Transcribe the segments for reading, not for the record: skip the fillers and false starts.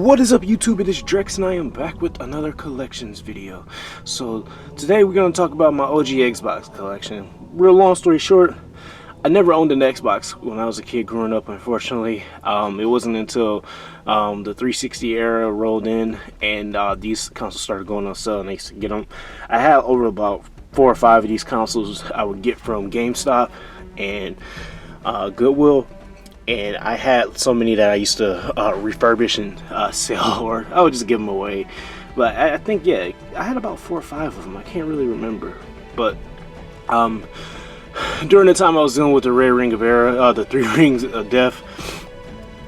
What is up, YouTube? It is Drex and I am back with another collections video. So today we're going to talk about my OG Xbox collection. Real long story short, I never owned an Xbox when I was a kid growing up, unfortunately. It wasn't until the 360 era rolled in and these consoles started going on sale and I used to get them. I had over about 4 or 5 of these consoles I would get from GameStop and Goodwill. And I had so many that I used to refurbish and sell, or I would just give them away. But I think, yeah, I had about 4 or 5 of them. I can't really remember. But during the time I was dealing with the Red Ring of Era, the 3 Rings of Death,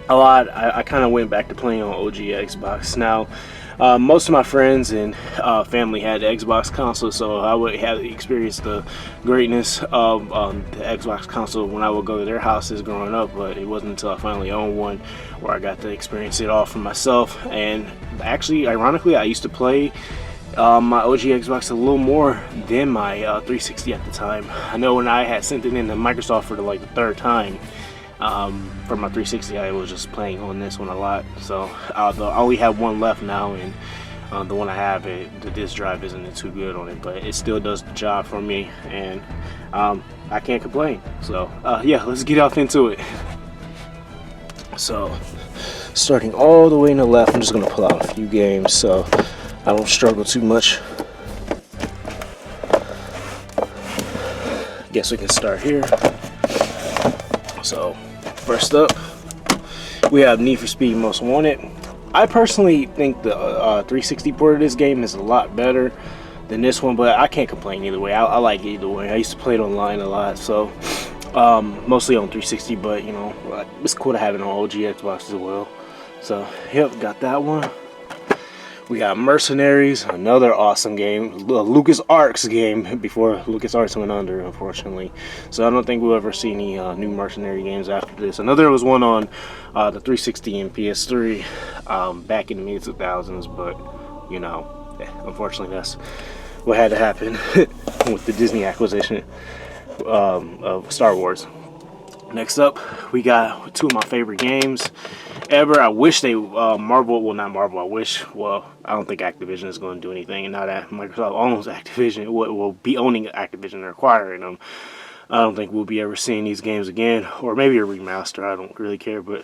a lot, I kind of went back to playing on OG Xbox. Now, most of my friends and family had the Xbox console, so I would have experienced the greatness of the Xbox console when I would go to their houses growing up. But it wasn't until I finally owned one where I got to experience it all for myself. And actually, ironically, I used to play my OG Xbox a little more than my 360 at the time. I know when I had sent it in to Microsoft for like the 3rd time, for my 360, I was just playing on this one a lot. So I only have one left now, and the one I have, the disk drive isn't too good on it, but it still does the job for me, and I can't complain. So yeah, let's get off into it. So starting all the way in the left, I'm just gonna pull out a few games so I don't struggle too much. Guess we can start here. So first up, we have Need for Speed Most Wanted. I personally think the 360 port of this game is a lot better than this one, but I can't complain either way. I like it either way. I used to play it online a lot, so mostly on 360, but you know, it's cool to have it on OG Xbox as well. So yep, got that one. We got Mercenaries, another awesome game, LucasArts game before LucasArts went under, unfortunately. So I don't think we'll ever see any new Mercenary games after this. Another was one on the 360 and PS3 back in the mid-2000s, but you know, unfortunately that's what had to happen with the Disney acquisition of Star Wars. Next up, we got 2 of my favorite games ever. I wish they Marvel, well, not Marvel, I wish, well, I don't think Activision is going to do anything, and now that Microsoft owns Activision, will be owning Activision and acquiring them, I don't think we'll be ever seeing these games again, or maybe a remaster. I don't really care, but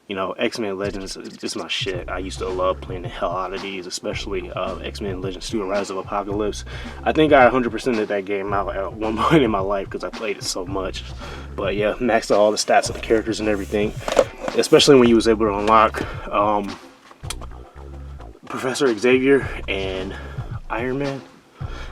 you know, X-Men Legends is just my shit. I used to love playing the hell out of these, especially X-Men Legends 2: Rise of Apocalypse. I think I 100%ed that game out at one point in my life because I played it so much. But yeah, maxed out all the stats of the characters and everything, especially when you was able to unlock Professor Xavier and Iron Man.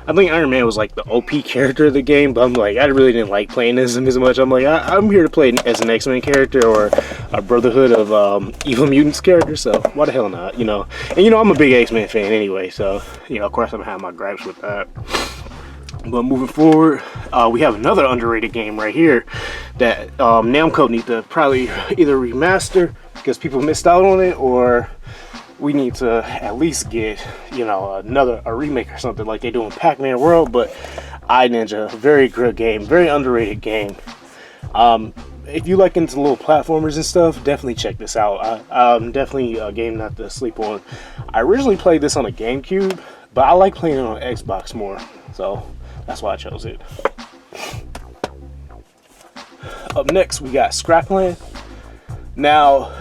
I think Iron Man was like the OP character of the game, but I'm like, I really didn't like playing as him as much. I'm like, I'm here to play as an X-Men character or a Brotherhood of Evil Mutants character, so why the hell not, you know? And you know, I'm a big X-Men fan anyway, so, you know, of course I'm gonna have my gripes with that. But moving forward, we have another underrated game right here that Namco need to probably either remaster because people missed out on it, or we need to at least get, you know, a remake or something like they do in Pac-Man World. But iNinja, very good game, very underrated game. If you like into little platformers and stuff, definitely check this out. Definitely a game not to sleep on. I originally played this on a GameCube, but I like playing it on Xbox more, so that's why I chose it. Up next, we got Scrapland. Now,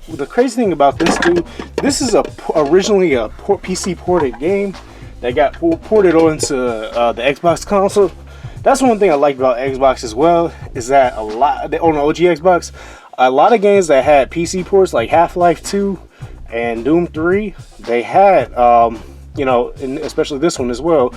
the crazy thing about this, dude, this is originally a PC ported game that got ported onto the Xbox console. That's one thing I like about Xbox as well, is that on the OG Xbox, a lot of games that had PC ports like Half-Life 2 and Doom 3, they had, you know, and especially this one as well,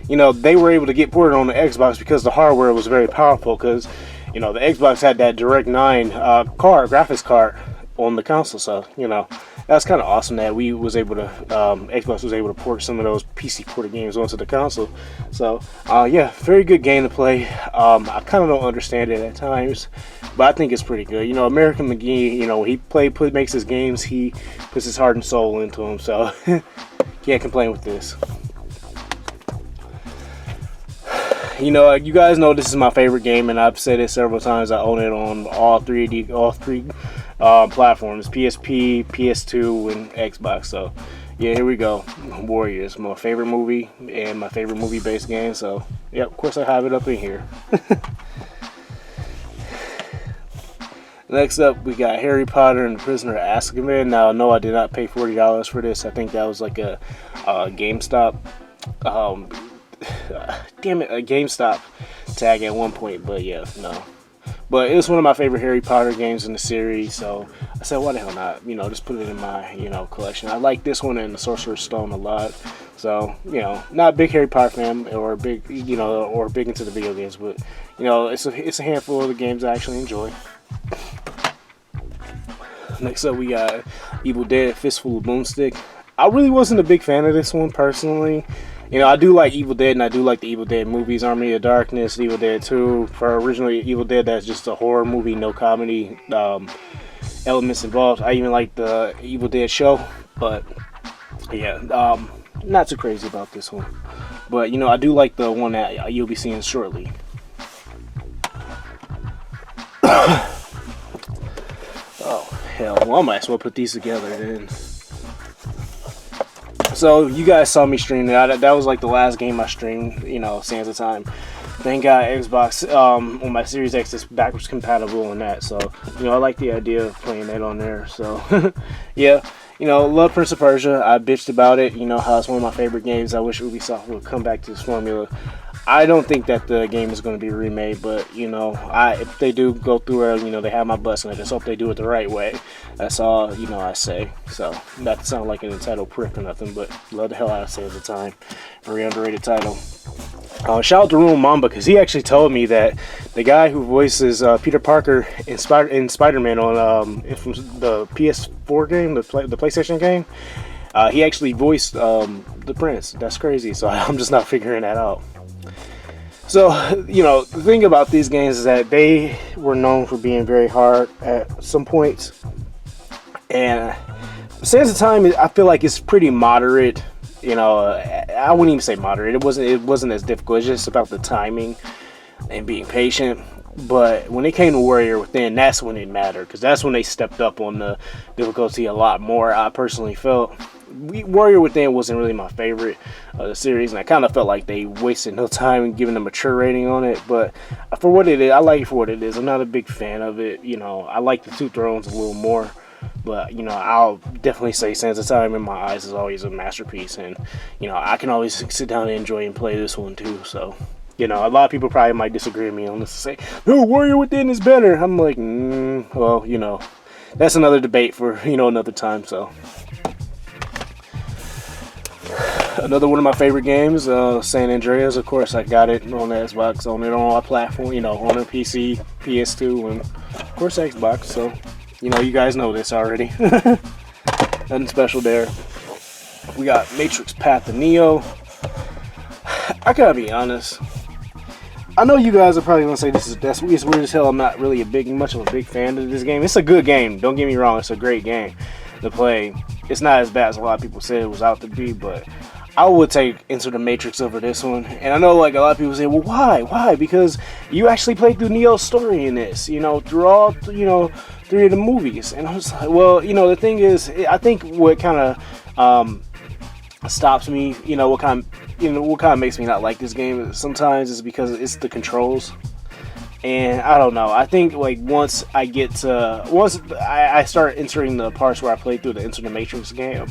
you know, they were able to get ported on the Xbox because the hardware was very powerful, because, you know, the Xbox had that DirectX 9 graphics card on the console. So, you know, that's kind of awesome that we was able to Xbox was able to port some of those PC ported games onto the console. So yeah, very good game to play. I kind of don't understand it at times, but I think it's pretty good. You know, American McGee, you know, when he makes his games, he puts his heart and soul into them, so can't complain with this. You know, you guys know this is my favorite game, and I've said it several times. I own it on all three platforms: PSP, PS2, and Xbox. So yeah, here we go. Warriors, my favorite movie and my favorite movie-based game. So yeah, of course I have it up in here. Next up, we got Harry Potter and the Prisoner of Azkaban. Now, no, I did not pay $40 for this. I think that was like a GameStop. Damn it, a GameStop tag at one point. But yeah, no. But it was one of my favorite Harry Potter games in the series. So I said, why the hell not? You know, just put it in my, collection. I like this one and the Sorcerer's Stone a lot. So, not a big Harry Potter fan or big, or big into the video games. But, it's a handful of the games I actually enjoy. Next up, we got Evil Dead Fistful of Boomstick. I really wasn't a big fan of this one personally. I do like Evil Dead, and I do like the Evil Dead movies, Army of Darkness, Evil Dead 2. For originally Evil Dead, that's just a horror movie, no comedy elements involved. I even like the Evil Dead show, but yeah, not too crazy about this one. But I do like the one that you'll be seeing shortly. Oh hell, well I might as well put these together then. So you guys saw me stream that. That was like the last game I streamed, Sands of Time. Thank God Xbox on my Series X is backwards compatible and that. So, I like the idea of playing that on there. So yeah, love Prince of Persia. I bitched about it, how it's one of my favorite games. I wish Ubisoft would come back to this formula. I don't think that the game is going to be remade, but if they do go through it, they have my blessing. I just hope they do it the right way. That's all I say. So not to sound like an entitled prick or nothing, but love the hell out of Sands of Time. Very underrated title. Shout out to Ruin Mamba, because he actually told me that the guy who voices Peter Parker in Spider-Man on from the PS4 game, the PlayStation game, he actually voiced the Prince. That's crazy. So I'm just not figuring that out. So, the thing about these games is that they were known for being very hard at some points. And Sands of Time, I feel like it's pretty moderate. I wouldn't even say moderate. It wasn't as difficult. It's just about the timing and being patient. But when it came to Warrior Within, that's when it mattered, because that's when they stepped up on the difficulty a lot more. I personally felt Warrior Within wasn't really my favorite of the series, and I kind of felt like they wasted no time in giving a mature rating on it. But for what it is, I like it for what it is. I'm not a big fan of it. I like the Two Thrones a little more. But, I'll definitely say Sands of Time in my eyes is always a masterpiece. And, I can always sit down and enjoy and play this one too. So, a lot of people probably might disagree with me on this and say, no, Warrior Within is better. I'm like, well, that's another debate for, another time. So, another one of my favorite games, San Andreas. Of course, I got it on the Xbox, on it on our platform, on a PC, PS2, and of course Xbox. So, you guys know this already. Nothing special there. We got Matrix Path to Neo. I gotta be honest. I know you guys are probably gonna say it's weird as hell. I'm not really much of a big fan of this game. It's a good game. Don't get me wrong. It's a great game to play. It's not as bad as a lot of people said it was out to be, but I would take Enter the Matrix over this one. And I know like a lot of people say, well, why? Because you actually played through Neo's story in this, through all, 3 of the movies. And I was like, well, the thing is, I think what kind of stops me, what kind of makes me not like this game sometimes is because it's the controls. And I don't know. I think like once I start entering the parts where I played through the Enter the Matrix game,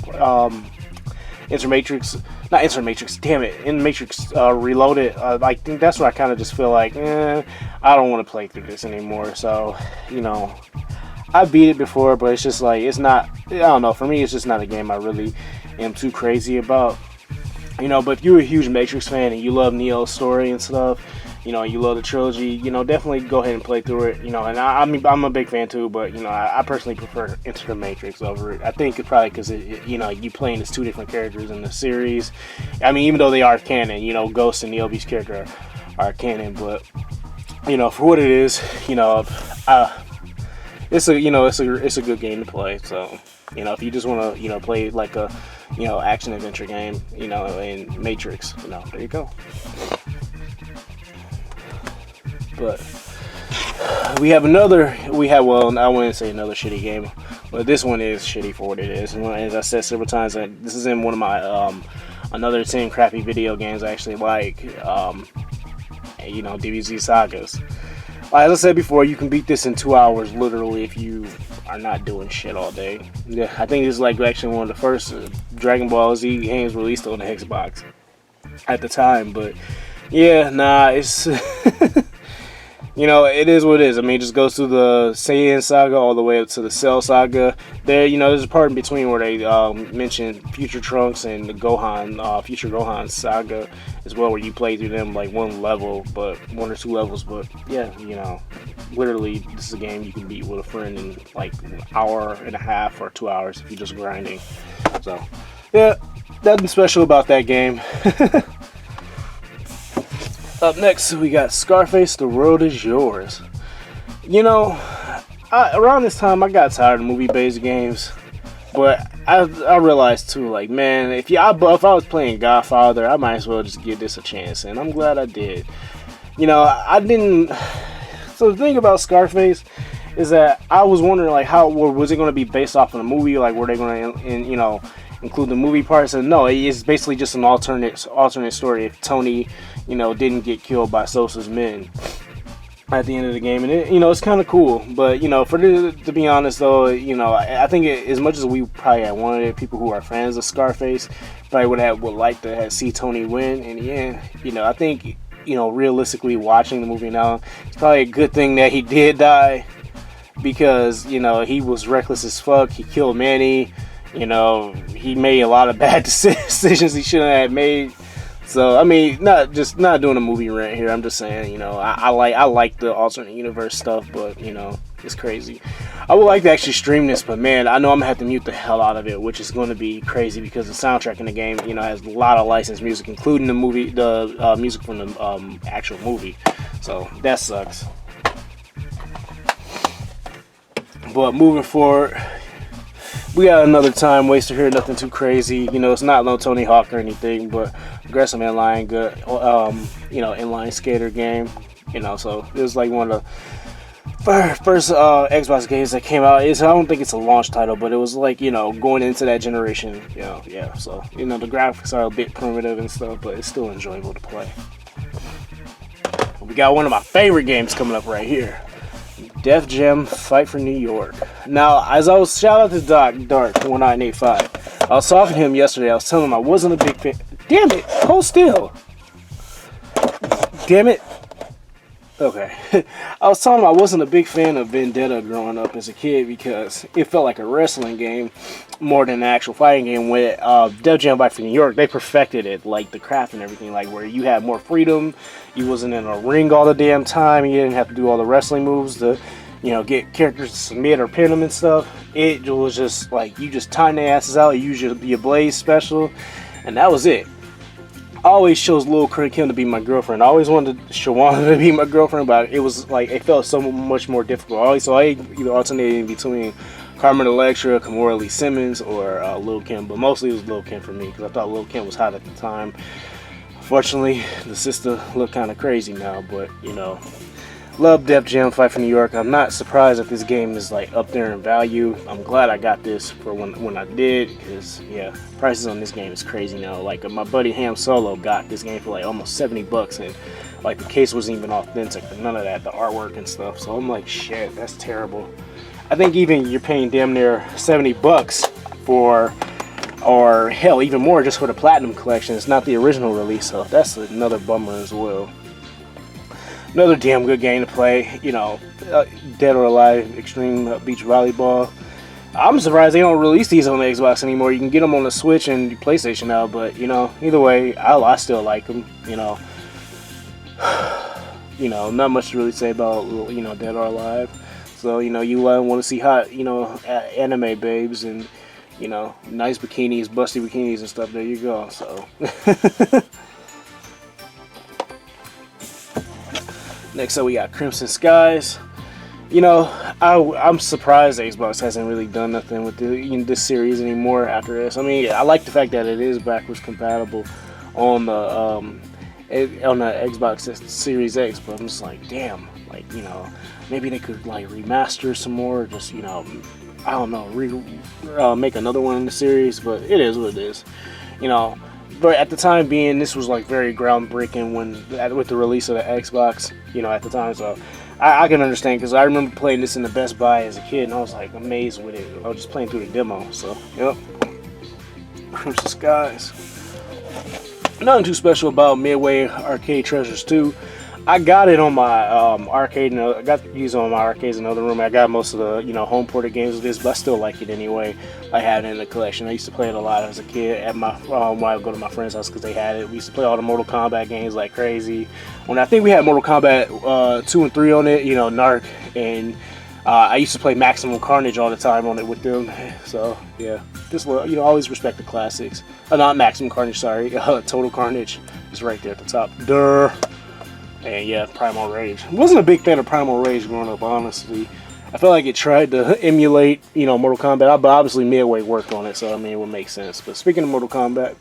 in Matrix Reloaded, I think that's where I kind of just feel like, I don't want to play through this anymore. So, I beat it before, but it's just like, it's not, I don't know, for me it's just not a game I really am too crazy about. But if you're a huge Matrix fan and you love Neo's story and stuff, you love the trilogy, definitely go ahead and play through it, and I'm a big fan too, but, I personally prefer Enter the Matrix over it. I think it's probably because, you playing as 2 different characters in the series. I mean, even though they are canon, Ghost and Neobe's character are canon, but, for what it is, it's a good game to play. So, if you just want to, play like a, action adventure game, in Matrix, there you go. But well, I wouldn't say another shitty game, but this one is shitty for what it is. And as I said several times, this is in one of my another 10 crappy video games I actually like. DBZ sagas. As I said before, you can beat this in 2 hours literally if you are not doing shit all day. Yeah, I think it's like actually one of the first Dragon Ball Z games released on the Xbox at the time. But yeah, nah, it's it is what it is. I mean, it just goes through the Saiyan saga all the way up to the Cell saga. There, there's a part in between where they mention Future Trunks and the Future Gohan saga as well, where you play through them like one or two levels. But yeah, literally, this is a game you can beat with a friend in like an hour and a half or 2 hours if you're just grinding. So yeah, nothing special about that game. Up next, we got Scarface, The Road Is Yours. Around this time, I got tired of movie-based games. But I realized, too, like, man, if I was playing Godfather, I might as well just give this a chance. And I'm glad I did. I didn't... So the thing about Scarface is that I was wondering, like, how was it going to be based off of a movie? Like, were they going to, include the movie parts? And no, it's basically just an alternate story if Tony didn't get killed by Sosa's men at the end of the game. And it's kind of cool. But to be honest though, I think as much as we probably wanted it, people who are fans of Scarface probably would like to see Tony win. And yeah, I think realistically watching the movie now, it's probably a good thing that he did die, because he was reckless as fuck. He killed Manny. He made a lot of bad decisions he shouldn't have made. So I mean, not doing a movie rant here. I'm just saying, I like the alternate universe stuff, but it's crazy. I would like to actually stream this, but man, I know I'm gonna have to mute the hell out of it, which is going to be crazy because the soundtrack in the game, has a lot of licensed music, including the music from the actual movie. So that sucks. But moving forward, we got another time waster here, nothing too crazy. It's not no Tony Hawk or anything, but aggressive inline, good, inline skater game. So it was like one of the first Xbox games that came out. I don't think it's a launch title, but it was like, going into that generation. Yeah. So, the graphics are a bit primitive and stuff, but it's still enjoyable to play. We got one of my favorite games coming up right here. Def Jam Fight for New York. Now, as I was shout out to Dark1985. I was talking to him yesterday. I was telling him I wasn't a big fan. Damn it! Hold still. Damn it. Okay. I was telling him I wasn't a big fan of Vendetta growing up as a kid because it felt like a wrestling game more than an actual fighting game. With Def Jam Fight for New York, they perfected it, like the craft and everything, like where you had more freedom. You wasn't in a ring all the damn time. You didn't have to do all the wrestling moves to, get characters to submit or pin them and stuff. It was just like you just time their asses out. You use your Blaze special, and that was it. I always chose Lil Kim to be my girlfriend. I always wanted Shawana to be my girlfriend, but it was like it felt so much more difficult. So I either alternated between Carmen Electra, Kimora Lee Simmons, or Lil Kim. But mostly it was Lil Kim for me because I thought Lil Kim was hot at the time. Unfortunately, the sister looked kind of crazy now, but love Def Jam Fight for New York. I'm not surprised that this game is like up there in value. I'm glad I got this for when I did, because yeah, prices on this game is crazy now. Like my buddy Ham Solo got this game for like almost $70, and like the case wasn't even authentic, none of that, the artwork and stuff. So I'm like, shit, that's terrible. I think even you're paying damn near $70 for, or hell, even more just for the Platinum Collection. It's not the original release, so that's another bummer as well. Another damn good game to play, Dead or Alive Extreme Beach Volleyball. I'm surprised they don't release these on the Xbox anymore. You can get them on the Switch and PlayStation now, but either way, I still like them. Not much to really say about Dead or Alive. So you want to see hot anime babes and nice bikinis, busty bikinis and stuff. There you go. So. Next up, we got Crimson Skies. I'm surprised Xbox hasn't really done nothing with this series anymore after this. I mean, I like the fact that it is backwards compatible on the Xbox Series X, but I'm just like, damn, maybe they could like remaster some more, just, you know, I don't know, make another one in the series. But it is what it is, you know. But at the time being, this was like very groundbreaking with the release of the Xbox, you know, at the time. So I can understand, because I remember playing this in the Best Buy as a kid, and I was like amazed with it. I was just playing through the demo. So yep, Crimson Skies. Nothing too special about Midway Arcade Treasures 2. I got it on my arcade, and I got to use it on my arcades in another room. I got most of the, you know, home ported games of this, but I still like it anyway. I had it in the collection. I used to play it a lot as a kid at my when I would go to my friend's house because they had it. We used to play all the Mortal Kombat games like crazy. When I think we had Mortal Kombat 2 and 3 on it, you know, Narc, and I used to play Maximum Carnage all the time on it with them. So yeah, just, you know, always respect the classics. Not Maximum Carnage, sorry. Total Carnage is right there at the top. Durr. And yeah, Primal Rage. Wasn't a big fan of Primal Rage growing up, honestly. I felt like it tried to emulate, you know, Mortal Kombat, but obviously Midway worked on it, so I mean, it would make sense. But speaking of Mortal Kombat,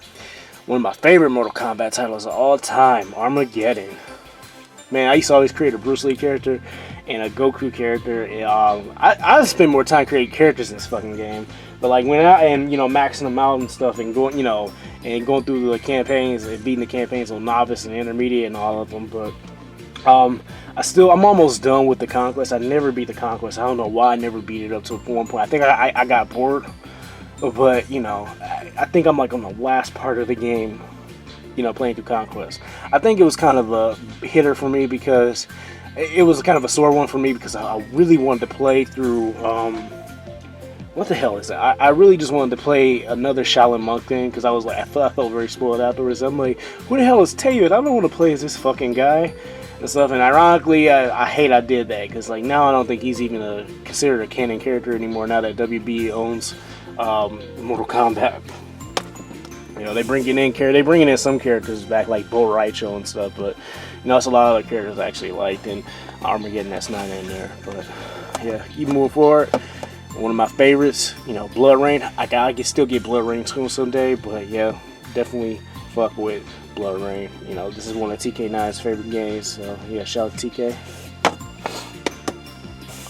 one of my favorite Mortal Kombat titles of all time, Armageddon. Man, I used to always create a Bruce Lee character and a Goku character. I spend more time creating characters in this fucking game. But like when you know, maxing them out and stuff, and going, you know, and going through the campaigns and beating the campaigns on novice and intermediate and all of them. But I'm almost done with the Conquest. I never beat the Conquest. I don't know why I never beat it up to one point. I think I got bored. But you know, I think I'm like on the last part of the game, you know, playing through Conquest. I think it was kind of a hitter for me, because it was kind of a sore one for me, because I really wanted to play through what the hell is that? I really just wanted to play another Shaolin Monk thing, because I was like, I felt very spoiled afterwards. I'm like, who the hell is Taeyu? I don't want to play as this fucking guy and stuff. And ironically, I hate I did that, because like now I don't think he's even considered a canon character anymore, now that WB owns Mortal Kombat. You know, they bringing in some characters back, like Bo Raicho and stuff, but you know, it's a lot of other characters I actually liked, and Armageddon, that's not in there. But yeah, keep moving forward. One of my favorites, you know, Blood Rain. I can still get Blood Rain someday, but yeah, definitely fuck with Blood Rain. You know, this is one of TK9's favorite games, so yeah, shout out to TK.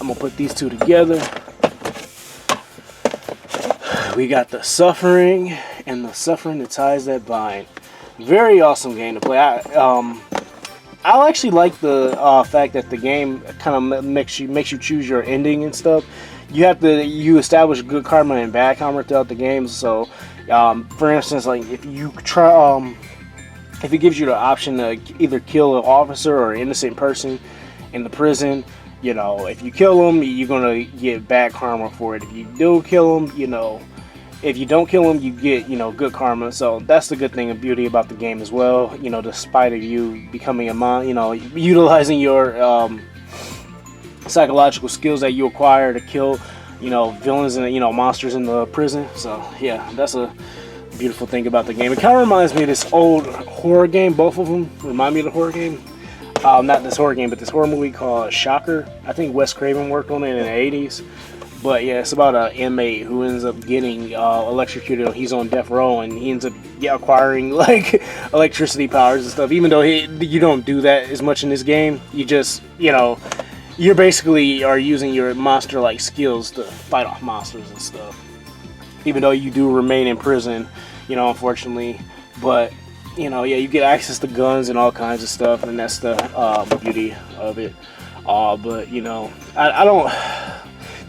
I'm gonna put these two together. We got The Suffering and The Suffering, the Ties That Bind. Very awesome game to play. I actually like the fact that the game kind of makes you choose your ending and stuff. You establish good karma and bad karma throughout the game. So, for instance, like if you try, if it gives you the option to either kill an officer or an innocent person in the prison, you know, if you kill them, you're gonna get bad karma for it. If you do kill them, you know, if you don't kill them, you get, you know, good karma. So that's the good thing and beauty about the game as well. You know, despite of you becoming you know, utilizing your psychological skills that you acquire to kill, you know, villains and, you know, monsters in the prison. So yeah, that's a beautiful thing about the game. It kind of reminds me of this old horror game. Both of them remind me of the horror game. Not this horror game, but this horror movie called Shocker. I think Wes Craven worked on it in the 80s. But yeah, it's about an inmate who ends up getting electrocuted. He's on death row, and he ends up acquiring like electricity powers and stuff. Even though you don't do that as much in this game, you just, you know, you basically are using your monster-like skills to fight off monsters and stuff. Even though you do remain in prison, you know, unfortunately. But you know, yeah, you get access to guns and all kinds of stuff, and that's the beauty of it. But you know, I don't.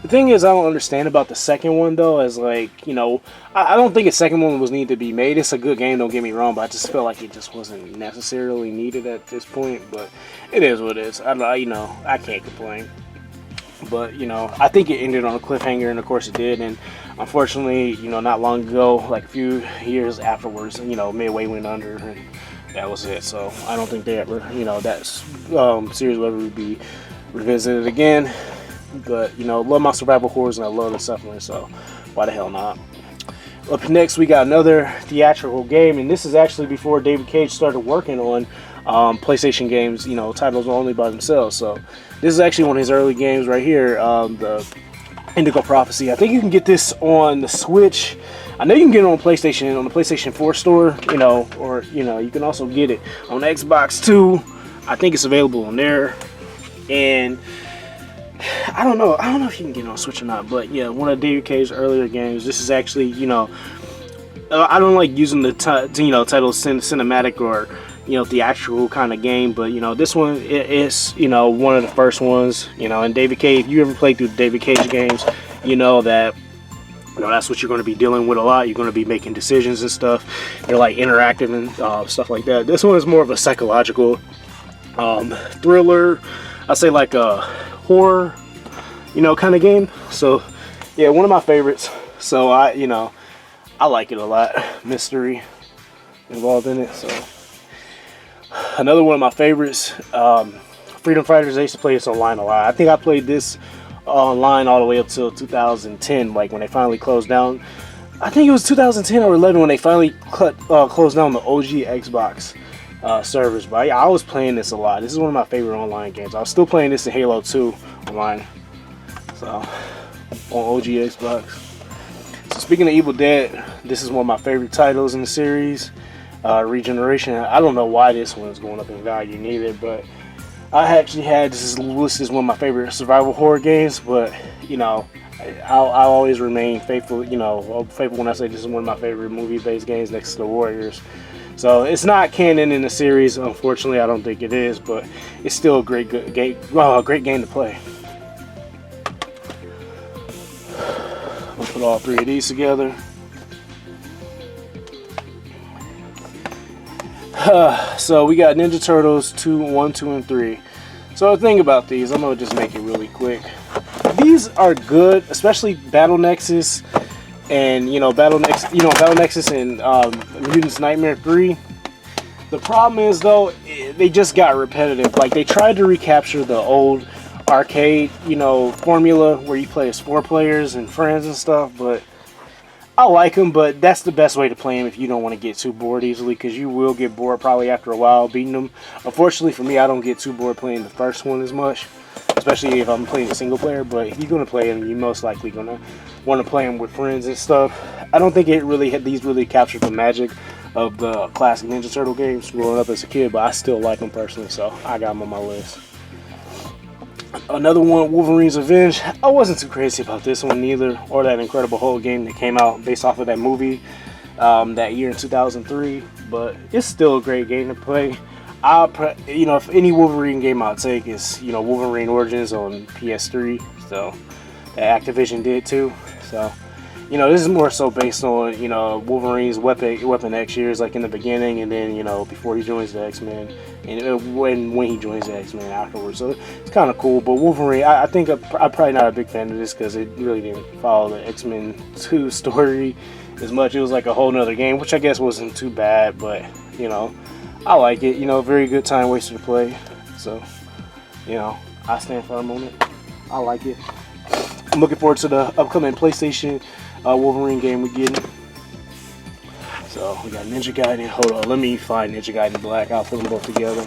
The thing is, I don't understand about the second one though. As like, you know, I don't think a second one was needed to be made. It's a good game, don't get me wrong, but I just felt like it just wasn't necessarily needed at this point. But it is what it is. You know, I can't complain. But you know, I think it ended on a cliffhanger, and of course it did. And unfortunately, you know, not long ago, like a few years afterwards, you know, Midway went under, and that was it. So I don't think they ever, you know, that series will ever be revisited again. But you know, love my survival horrors and I love The Suffering, so why the hell not? Up next, we got another theatrical game, and this is actually before David Cage started working on PlayStation games, you know, titles only by themselves. So this is actually one of his early games right here, the Indigo Prophecy. I think you can get this on the Switch. I know you can get it on PlayStation, on the PlayStation 4 store, you know, or you know, you can also get it on Xbox too. I think it's available on there. And I don't know if you can get it on Switch or not, but yeah, one of David Cage's earlier games. This is actually, you know, I don't like using the title cinematic or, you know, theatrical kind of game, but you know, this one is, you know, one of the first ones, you know. And David Cage, if you ever played through David Cage games, you know that, you know, that's what you're going to be dealing with a lot. You're going to be making decisions and stuff. They're like interactive and stuff like that. This one is more of a psychological thriller. I say like a horror, you know, kind of game. So yeah, one of my favorites. So I like it a lot. Mystery involved in it. So another one of my favorites, Freedom Fighters. I used to play this online a lot. I think I played this online all the way up till 2010, like when they finally closed down. I think it was 2010 or 11 when they finally closed down the OG Xbox servers. But yeah, I was playing this a lot. This is one of my favorite online games. I was still playing this in Halo 2 online. So on OG Xbox. So speaking of Evil Dead, this is one of my favorite titles in the series. Regeneration. I don't know why this one is going up in value neither, but I actually had this listed as one of my favorite survival horror games. But you know, I'll always remain faithful. You know, faithful when I say this is one of my favorite movie-based games next to the Warriors. So it's not canon in the series, unfortunately. I don't think it is, but it's still a great game to play. I'll put all three of these together. So we got Ninja Turtles 1, 2, and 3. So the thing about these, I'm gonna just make it really quick. These are good, especially Battle Nexus and Battle Nexus and Mutants Nightmare 3. The problem is though, they just got repetitive. Like they tried to recapture the old arcade, formula where you play as 4 players and friends and stuff, but I like them, but that's the best way to play them if you don't want to get too bored easily, because you will get bored probably after a while beating them. Unfortunately for me, I don't get too bored playing the first one as much, especially if I'm playing a single player. But if you're going to play them, you're most likely going to want to play them with friends and stuff. I don't think these really captured the magic of the classic Ninja Turtle games growing up as a kid, but I still like them personally, so I got them on my list. Another one, Wolverine's Revenge. I wasn't too crazy about this one neither, or that Incredible Hulk game that came out based off of that movie that year in 2003. But it's still a great game to play. If any Wolverine game I'll take is Wolverine Origins on PS3. So that Activision did too. So this is more so based on Wolverine's Weapon X years, like in the beginning, and then before he joins the X-Men, and when he joins the X-Men afterwards. So it's kind of cool. But Wolverine, I think I'm probably not a big fan of this because it really didn't follow the X-Men 2 story as much. It was like a whole nother game, which I guess wasn't too bad, but I like it. Very good time waster to play. So I stand firm on it. I like it. I'm looking forward to the upcoming PlayStation Wolverine game we're getting. So we got Ninja Gaiden. Hold on, let me find Ninja Gaiden Black. I'll put them both together.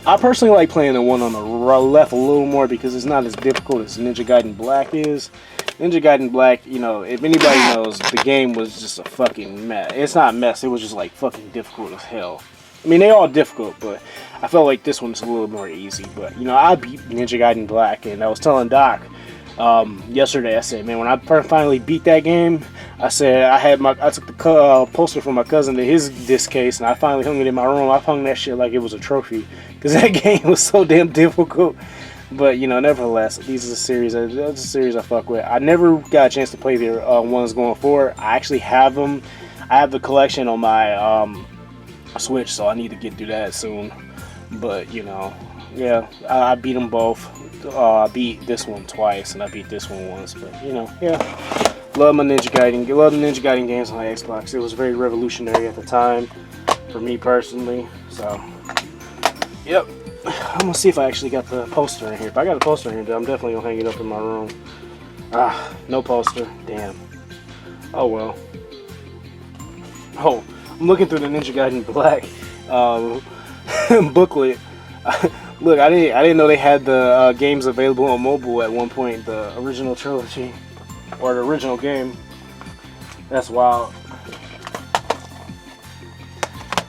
I personally like playing the one on the left a little more because it's not as difficult as Ninja Gaiden Black is. Ninja Gaiden Black, if anybody knows, the game was just a fucking mess. It's not a mess, it was just like fucking difficult as hell. I mean, they all difficult, but I felt like this one's a little more easy. But I beat Ninja Gaiden Black, and I was telling Doc yesterday, I said, man, when I finally beat that game, I said I took the poster from my cousin to his disc case, and I finally hung it in my room. I hung that shit like it was a trophy because that game was so damn difficult. But nevertheless, this is a series. It's a series I fuck with. I never got a chance to play the ones going forward. I actually have them. I have the collection on my Switch, so I need to get through that soon. But yeah, I beat them both. I beat this one twice, and I beat this one once. But yeah, love my Ninja Gaiden. Love the Ninja Gaiden games on Xbox. It was very revolutionary at the time for me personally. So, yep. I'm gonna see if I actually got the poster in here. If I got a poster in here, I'm definitely gonna hang it up in my room. No poster. Damn. Oh well. Oh, I'm looking through the Ninja Gaiden Black booklet. Look, I didn't know they had the games available on mobile at one point. The original trilogy or the original game. That's wild.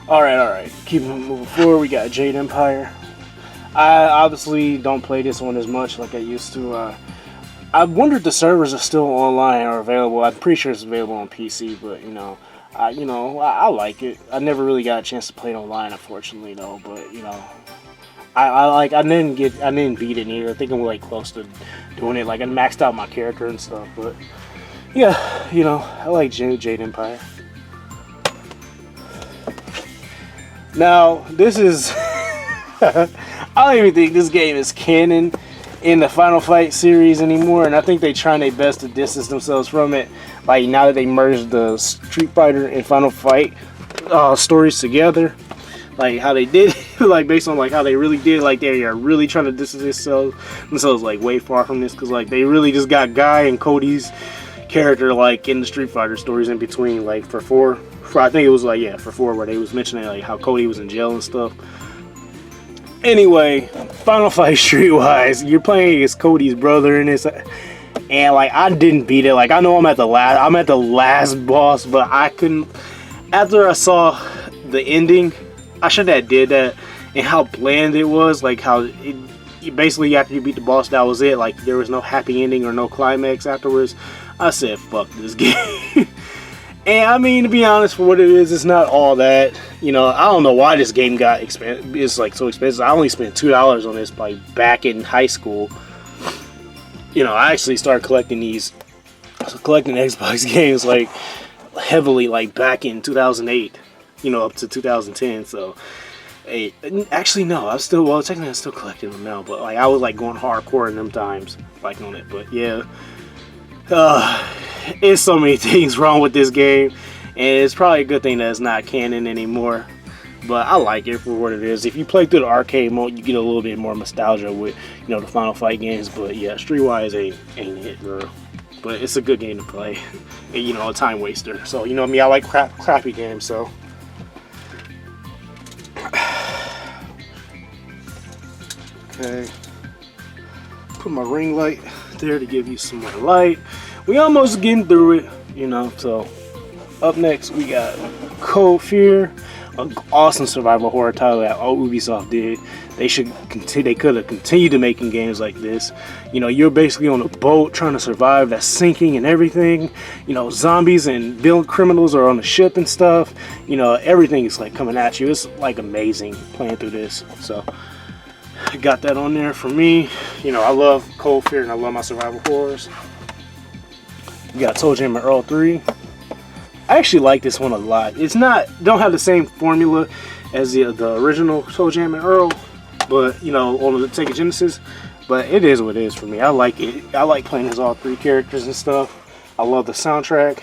All right. Keep moving forward. We got Jade Empire. I obviously don't play this one as much like I used to. I wonder if the servers are still online or available. I'm pretty sure it's available on PC, but I like it. I never really got a chance to play it online, unfortunately, though. But I didn't beat it either. I think I'm like close to doing it. Like I maxed out my character and stuff. But yeah, I like Jade Empire. Now this is I don't even think this game is canon in the Final Fight series anymore, and I think they're trying their best to distance themselves from it. Like now that they merged the Street Fighter and Final Fight stories together, like how they did, like based on like how they really did, like they are really trying to distance themselves like way far from this, because like they really just got Guy and Cody's character like in the Street Fighter stories in between, like for I think it was like for 4 where they was mentioning like how Cody was in jail and stuff. Anyway, Final Fight Streetwise, you're playing against Cody's brother in this, and like I didn't beat it. Like I know I'm at the last boss, but I couldn't. After I saw the ending, I should have did that, and how bland it was. Like how basically after you beat the boss, that was it. Like there was no happy ending or no climax afterwards. I said, "Fuck this game." And I mean, to be honest, for what it is, it's not all that. I don't know why this game got expensive. It's like so expensive. I only spent $2 on this like back in high school. I actually started collecting Xbox games like heavily like back in 2008. Up to 2010. So, actually no, technically I'm still collecting them now. But like I was like going hardcore in them times, like on it. But yeah. It's so many things wrong with this game, and it's probably a good thing that it's not canon anymore, but I like it for what it is. If you play through the arcade mode, you get a little bit more nostalgia with the Final Fight games. But yeah, Streetwise ain't it, bro. But it's a good game to play, and a time waster. So me, I like crappy games. So okay, put my ring light there to give you some more light. We almost getting through it, so up next we got Cold Fear, an awesome survival horror title that Ubisoft did. They could have continued to making games like this. You're basically on a boat trying to survive that's sinking and everything. Zombies and villain criminals are on the ship and stuff. Everything is like coming at you. It's like amazing playing through this. So I got that on there for me. I love Cold Fear and I love my survival horrors. We got Toe Jam and Earl 3. I actually like this one a lot. Don't have the same formula as the original Toe Jam and Earl, but on the Sega Genesis. But it is what it is for me. I like it. I like playing as all 3 characters and stuff. I love the soundtrack.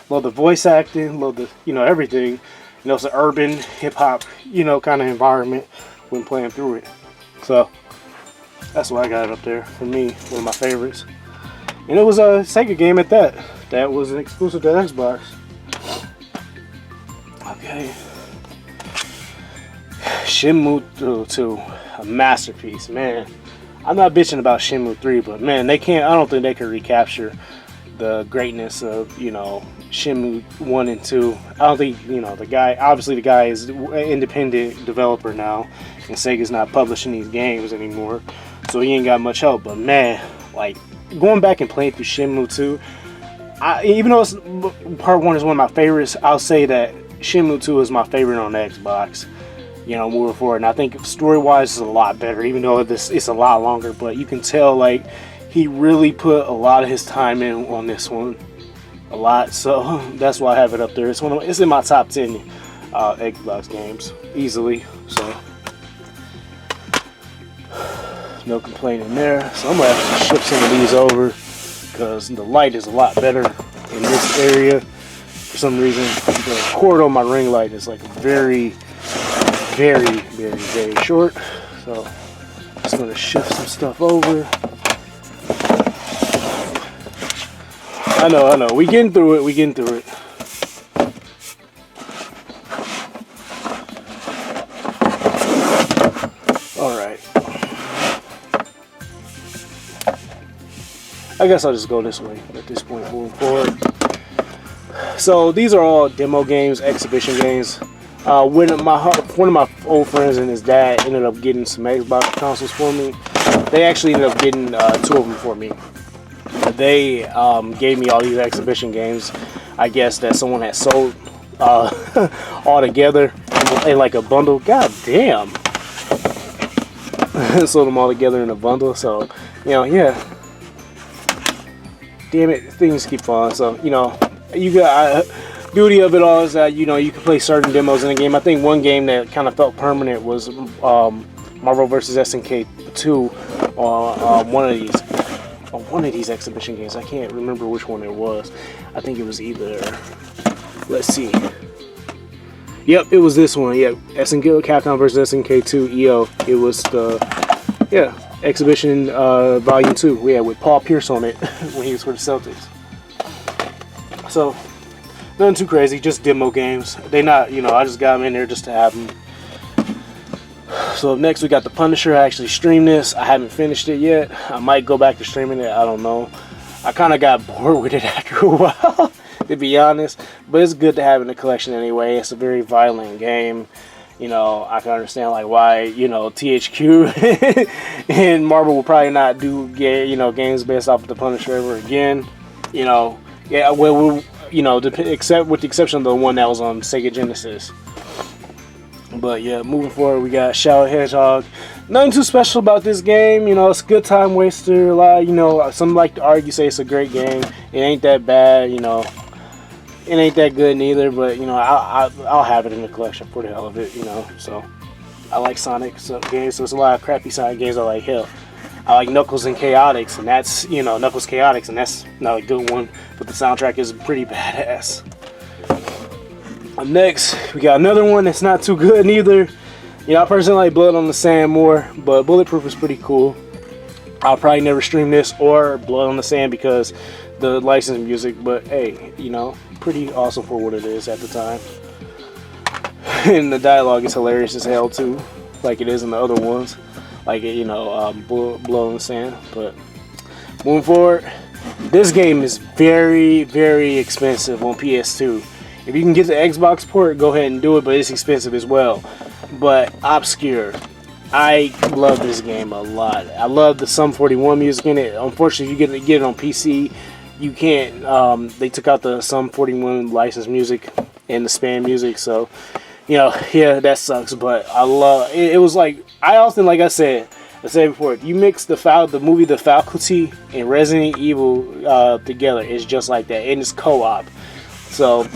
Love the voice acting. Love the everything. It's an urban hip hop kind of environment when playing through it. So that's why I got it up there for me. One of my favorites. And it was a Sega game at that. That was an exclusive to Xbox. Okay. Shenmue 2. A masterpiece, man. I'm not bitching about Shenmue 3, but man, I don't think they can recapture the greatness of, Shenmue 1 and 2. I don't think, the guy is an independent developer now, and Sega's not publishing these games anymore, so he ain't got much help. But man, like, going back and playing through Shenmue 2, even though part 1 is one of my favorites, I'll say that Shenmue 2 is my favorite on the Xbox. Moving forward, and I think story-wise is a lot better, even though it's a lot longer. But you can tell like he really put a lot of his time in on this one, a lot. So that's why I have it up there. It's in my top 10 Xbox games easily. So no complaining there. So I'm gonna have to shift some of these over because the light is a lot better in this area. For some reason, the cord on my ring light is like very short. So I'm just gonna shift some stuff over. I know. We getting through it. Alright. I guess I'll just go this way at this point moving forward. So these are all demo games, exhibition games. When my one of my old friends and his dad ended up getting some Xbox consoles for me. They actually ended up getting 2 of them for me. They gave me all these exhibition games, I guess, that someone had sold all together in like a bundle. God damn. Sold them all together in a bundle. So, you know, yeah. Damn it, things keep falling. So, you know, you got beauty of it all is that, you know, you can play certain demos in the game. I think one game that kind of felt permanent was Marvel vs. SNK 2 on one of these exhibition games. I can't remember which one it was. I think it was either, let's see. Yep, it was this one. Yep, SNK Capcom vs. SNK 2 EO. It was the exhibition volume 2. Yeah, with Paul Pierce on it when he was for the Celtics. So nothing too crazy, just demo games. They not, you know, I just got them in there just to have them. So up next we got The Punisher. I actually streamed this. I haven't finished it yet. I might go back to streaming it. I don't know. I kind of got bored with it after a while, to be honest. But it's good to have in the collection anyway. It's a very violent game. You know, I can understand like why, you know, THQ and Marvel will probably not do games based off of The Punisher ever again. You know, yeah, well, you know, except with the exception of the one that was on Sega Genesis. But yeah, moving forward, we got Hedgehog. Nothing too special about this game. You know, it's a good time waster. A lot, you know, some like to argue, say it's a great game. It ain't that bad, you know. It ain't that good neither, but you know, I'll have it in the collection for the hell of it, you know. So I like Sonic games, so there's a lot of crappy Sonic games I like. Hell, I like Knuckles and Chaotix, and that's, you know, Knuckles Chaotix, and that's not a good one, but the soundtrack is pretty badass. Up next, we got another one that's not too good neither. You know, I personally like Blood on the Sand more, but Bulletproof is pretty cool. I'll probably never stream this or Blood on the Sand because the licensed music, but hey, you know, pretty awesome for what it is at the time. And the dialogue is hilarious as hell too, like it is in the other ones, like, you know, Blood on the Sand. But moving forward, this game is very, very expensive on PS2. If you can get the Xbox port, go ahead and do it, but it's expensive as well. But Obscure, I love this game a lot. I love the Sum 41 music in it. Unfortunately, you get it on PC, you can't. They took out the Sum 41 licensed music and the spam music, so you know, yeah, that sucks. But I love it. It was like, like I said before, if you mix the movie The Faculty and Resident Evil together, it's just like that, and it's co-op. So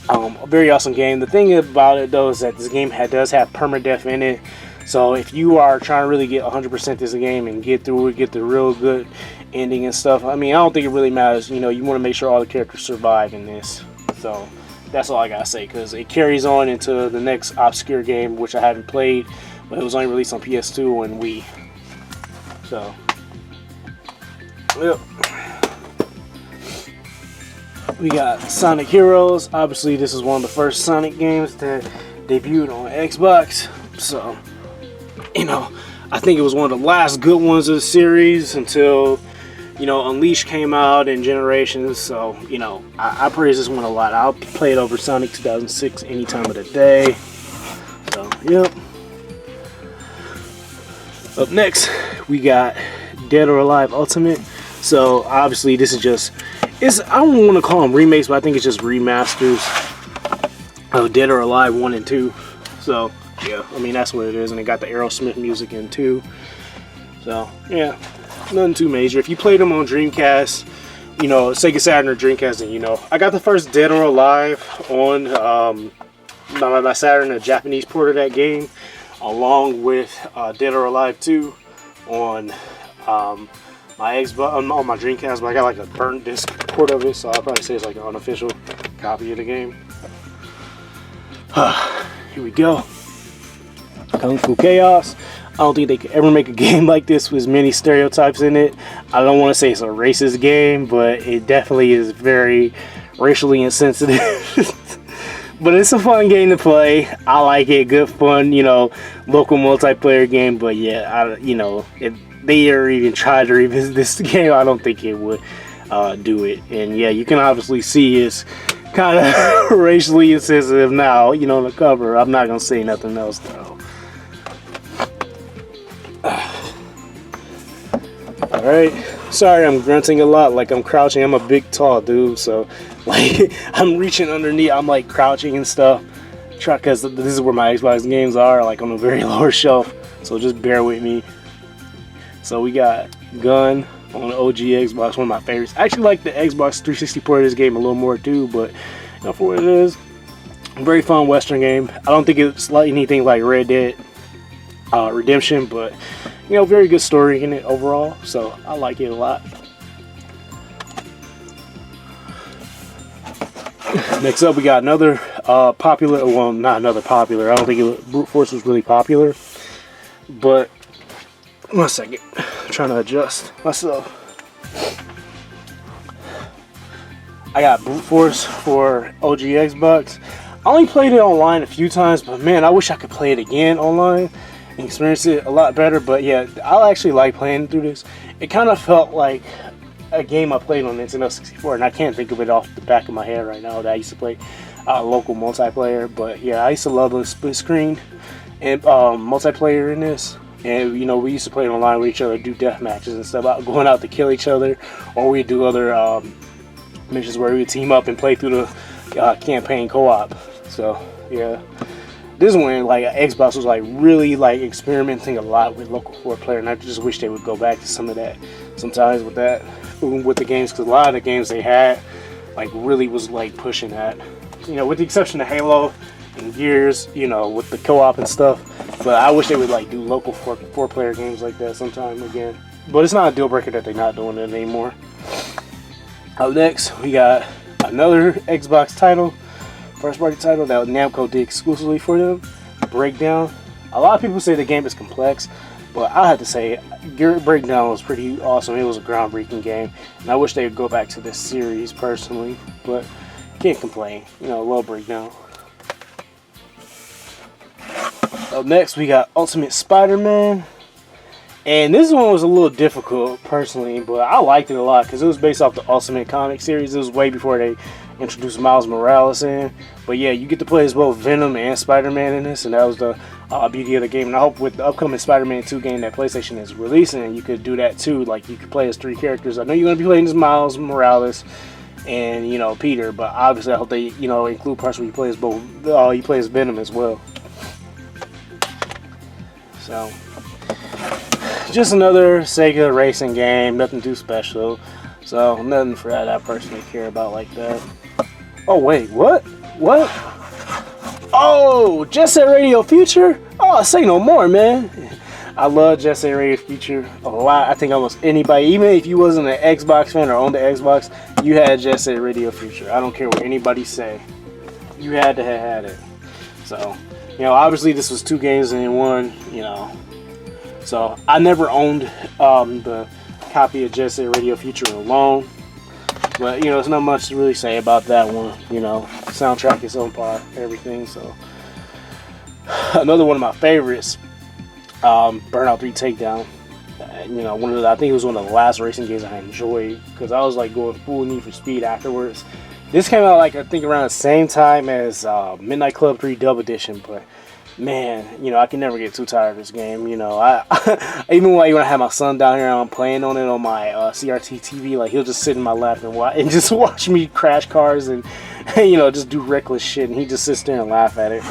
a very awesome game. The thing about it though is that this game does have permadeath in it. So if you are trying to really get 100% this game and get through it, get the real good ending and stuff, I mean, I don't think it really matters. You know, you want to make sure all the characters survive in this. So that's all I gotta say, because it carries on into the next Obscure game, which I haven't played, but it was only released on PS2 and Wii. So, yep. We got Sonic Heroes. Obviously, this is one of the first Sonic games that debuted on Xbox. So, you know, I think it was one of the last good ones of the series until, you know, Unleashed came out in Generations. So, you know, I praise this one a lot. I'll play it over Sonic 2006 any time of the day. So, yep. Up next, we got Dead or Alive Ultimate. So, obviously, this is just... I don't want to call them remakes, but I think it's just remasters of Dead or Alive 1 and 2. So, yeah, I mean, that's what it is. And it got the Aerosmith music in too. So, yeah, nothing too major. If you played them on Dreamcast, you know, Sega Saturn or Dreamcast, then you know. I got the first Dead or Alive on my Saturn, a Japanese port of that game, along with Dead or Alive 2 on my Xbox, on my Dreamcast, but I got like a burnt disc port of it, so I'll probably say it's like an unofficial copy of the game. Here we go. Kung Fu Chaos. I don't think they could ever make a game like this with as many stereotypes in it. I don't want to say it's a racist game, but it definitely is very racially insensitive. But it's a fun game to play. I like it. Good fun, you know, local multiplayer game. But yeah, you know, if they ever even tried to revisit this game, I don't think it would do it. And yeah, you can obviously see it's kind of racially insensitive now, you know, on the cover. I'm not gonna say nothing else though. Alright, sorry I'm grunting a lot, like I'm crouching. I'm a big tall dude, so like I'm reaching underneath, I'm like crouching and stuff. Try, because this is where my Xbox games are, like on a very lower shelf, so just bear with me. So we got Gun on the OG Xbox, one of my favorites. I actually like the Xbox 360 port of this game a little more too, but you know, for what it is, very fun Western game. I don't think it's like anything like Red Dead Redemption, but you know, very good story in it overall, so I like it a lot. Next up, we got another popular, well, not another popular, I don't think Brute Force was really popular, but 1 second, I'm trying to adjust myself. I got Brute Force for OG Xbox. I only played it online a few times, but man, I wish I could play it again online and experience it a lot better. But yeah, I actually like playing through this. It kind of felt like a game I played on Nintendo 64, and I can't think of it off the back of my head right now that I used to play local multiplayer. But yeah, I used to love the split screen and multiplayer in this. And you know, we used to play online with each other, do death matches and stuff, going out to kill each other, or we do other missions where we would team up and play through the campaign co-op. So yeah, this one, like Xbox was like really like experimenting a lot with local 4-player, and I just wish they would go back to some of that sometimes with that, with the games, because a lot of the games they had like really was like pushing that, you know, with the exception of Halo and Gears, you know, with the co-op and stuff. But I wish they would like do local 4-player games like that sometime again. But it's not a deal breaker that they're not doing it anymore. Up next, we got another Xbox title, first party title that Namco did exclusively for them, Breakdown. A lot of people say the game is complex, but I have to say, Breakdown was pretty awesome. It was a groundbreaking game, and I wish they would go back to this series personally, but can't complain. You know, love Breakdown. Up next, we got Ultimate Spider-Man, and this one was a little difficult personally, but I liked it a lot because it was based off the Ultimate comic series. It was way before they introduced Miles Morales in, but yeah, you get to play as both Venom and Spider-Man in this, and that was the beauty of the game. And I hope with the upcoming Spider-Man 2 game that PlayStation is releasing, you could do that too. Like, you could play as 3 characters. I know you're going to be playing as Miles Morales and, you know, Peter, but obviously I hope they, you know, include parts where you play as both, you play as Venom as well. So, just another Sega racing game, nothing too special. So, nothing for that I personally care about like that. Oh wait, what? What? Oh, Jet Set Radio Future? Oh, say no more, man. I love Jet Set Radio Future a lot. I think almost anybody, even if you wasn't an Xbox fan or owned the Xbox, you had Jet Set Radio Future. I don't care what anybody say. You had to have had it. So, you know, obviously this was 2 games in one, you know. So, I never owned the copy of Jet Set Radio Future alone. But, you know, there's not much to really say about that one. You know, soundtrack is on par, everything. So, another one of my favorites, Burnout 3 Takedown. You know, I think it was one of the last racing games I enjoyed, because I was like going full Need for Speed afterwards. This came out like I think around the same time as Midnight Club 3 Dub Edition, but man, you know, I can never get too tired of this game. You know, I even when I have my son down here and I'm playing on it on my CRT TV, like he'll just sit in my lap and just watch me crash cars and you know, just do reckless shit, and he just sits there and laugh at it.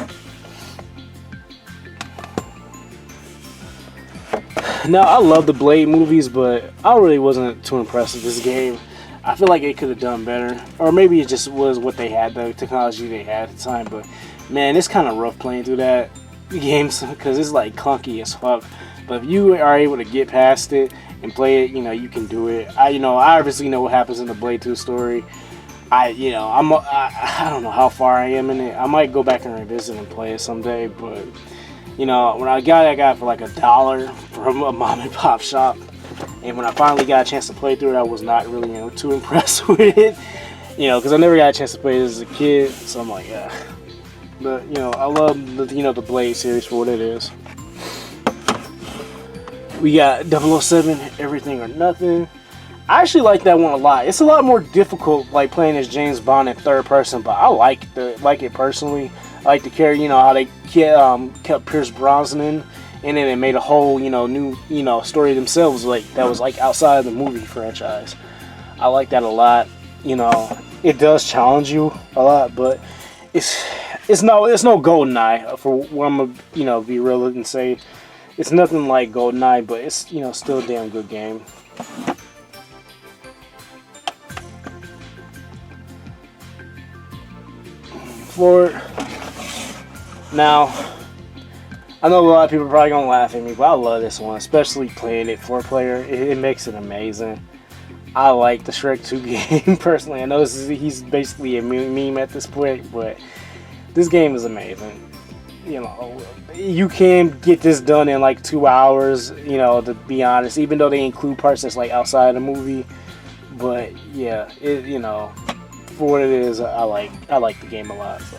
Now, I love the Blade movies, but I really wasn't too impressed with this game. I feel like it could have done better, or maybe it just was what they had, the technology they had at the time. But man, it's kind of rough playing through that games because it's like clunky as fuck. But if you are able to get past it and play it, you know, you can do it. I obviously know what happens in the Blade 2 story. I don't know how far I am in it. I might go back and revisit and play it someday, but you know, when I got it for like $1 from a mom and pop shop. And when I finally got a chance to play through it, I was not really, you know, too impressed with it. You know, because I never got a chance to play it as a kid. So I'm like, yeah. But, you know, I love the, you know, the Blade series for what it is. We got 007, Everything or Nothing. I actually like that one a lot. It's a lot more difficult, like playing as James Bond in third person, but I like it personally. I like the character, you know, how they kept Pierce Brosnan, and then they made a whole, you know, new, you know, story themselves, like that was like outside of the movie franchise. I like that a lot. You know, it does challenge you a lot, but it's no GoldenEye, for what I'm gonna, you know, be real and say it's nothing like GoldenEye, but it's, you know, still a damn good game. Forward. Now, I know a lot of people are probably gonna laugh at me, but I love this one, especially playing it 4-player. It makes it amazing. I like the Shrek 2 game personally. I know he's basically a meme at this point, but this game is amazing. You know, you can get this done in like 2 hours, you know, to be honest, even though they include parts that's like outside of the movie. But yeah, it, you know, for what it is, I like the game a lot. So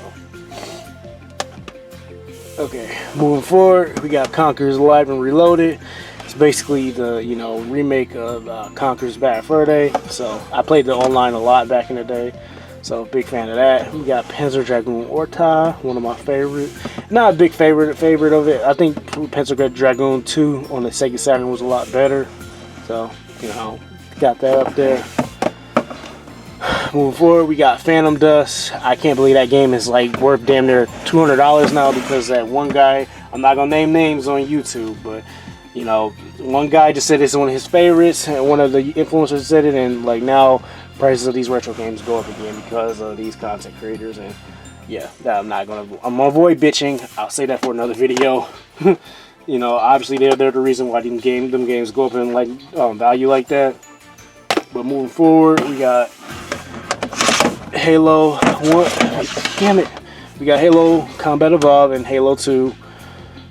okay, moving forward, we got Conker's Live and Reloaded. It's basically the, you know, remake of Conker's Bad Fur Day. So I played the online a lot back in the day, so big fan of that. We got Panzer Dragoon Orta, one of my favorite. Not a big favorite of it. I think Panzer Dragoon 2 on the Sega Saturn was a lot better. So, you know, got that up there. Moving forward, we got Phantom Dust. I can't believe that game is like worth damn near $200 now, because that one guy, I'm not gonna name names on YouTube, but you know, one guy just said it's one of his favorites, and one of the influencers said it, and like now prices of these retro games go up again because of these content creators. And yeah, that I'm gonna avoid bitching. I'll say that for another video. You know, obviously they're the reason why them games go up in like value like that. But moving forward, we got Halo 1. Damn it. We got Halo Combat Evolved and Halo 2.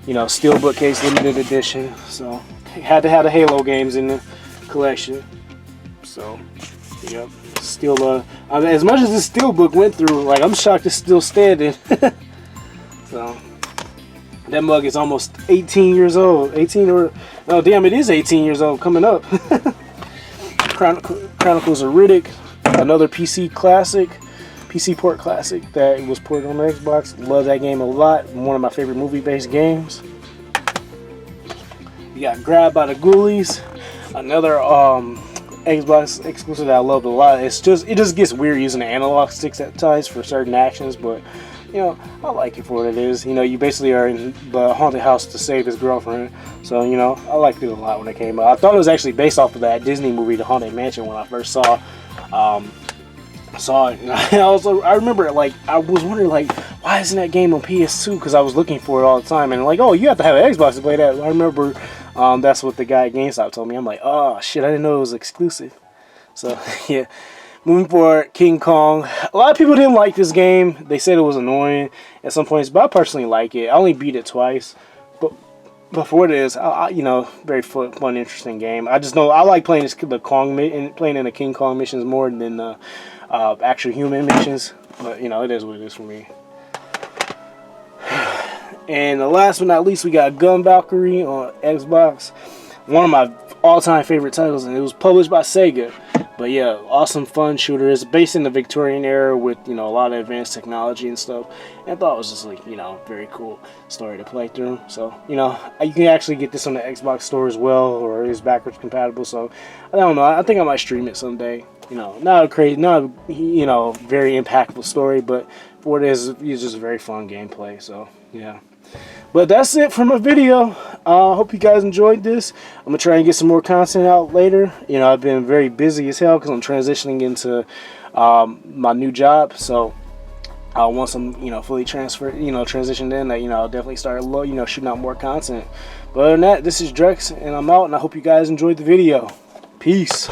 You know, Steelbook case limited edition. So had to have the Halo games in the collection. So yep. Still as much as this Steelbook went through, like I'm shocked it's still standing. So that mug is almost 18 years old. 18 or oh damn, it is 18 years old coming up. Chronicles of Riddick, another PC classic, PC port classic that was ported on the Xbox. Love that game a lot. One of my favorite movie-based games. We got Grabbed by the Ghoulies, another Xbox exclusive that I loved a lot. It just gets weird using the analog sticks at times for certain actions, but you know, I like it for what it is. You know, you basically are in the haunted house to save his girlfriend. So, you know, I liked it a lot when it came out. I thought it was actually based off of that Disney movie, The Haunted Mansion, when I first saw it. And I remember it, like, I was wondering, like, why isn't that game on PS2? Because I was looking for it all the time. And like, oh, you have to have an Xbox to play that. I remember that's what the guy at GameStop told me. I'm like, oh, shit, I didn't know it was exclusive. So, yeah. Moving forward, King Kong. A lot of people didn't like this game. They said it was annoying at some points, but I personally like it. I only beat it twice, but for what it is, you know, very fun, interesting game. I just know I like playing playing in the King Kong missions more than the actual human missions. But you know, it is what it is for me. And last but not least, we got Gun Valkyrie on Xbox. One of my all-time favorite titles, and it was published by Sega. But yeah, awesome fun shooter. It's based in the Victorian era with, you know, a lot of advanced technology and stuff. And I thought it was just like, you know, very cool story to play through. So, you know, you can actually get this on the Xbox store as well, or it is backwards compatible. So I don't know. I think I might stream it someday. You know, not a crazy, not a, you know, very impactful story, but for what it is, it's just very fun gameplay. So yeah. But that's it for my video. Hope you guys enjoyed this. I'm going to try and get some more content out later. You know, I've been very busy as hell because I'm transitioning into my new job. So once I'm, you know, fully transitioned in, you know, I'll definitely start, you know, shooting out more content. But other than that, this is Drex, and I'm out, and I hope you guys enjoyed the video. Peace.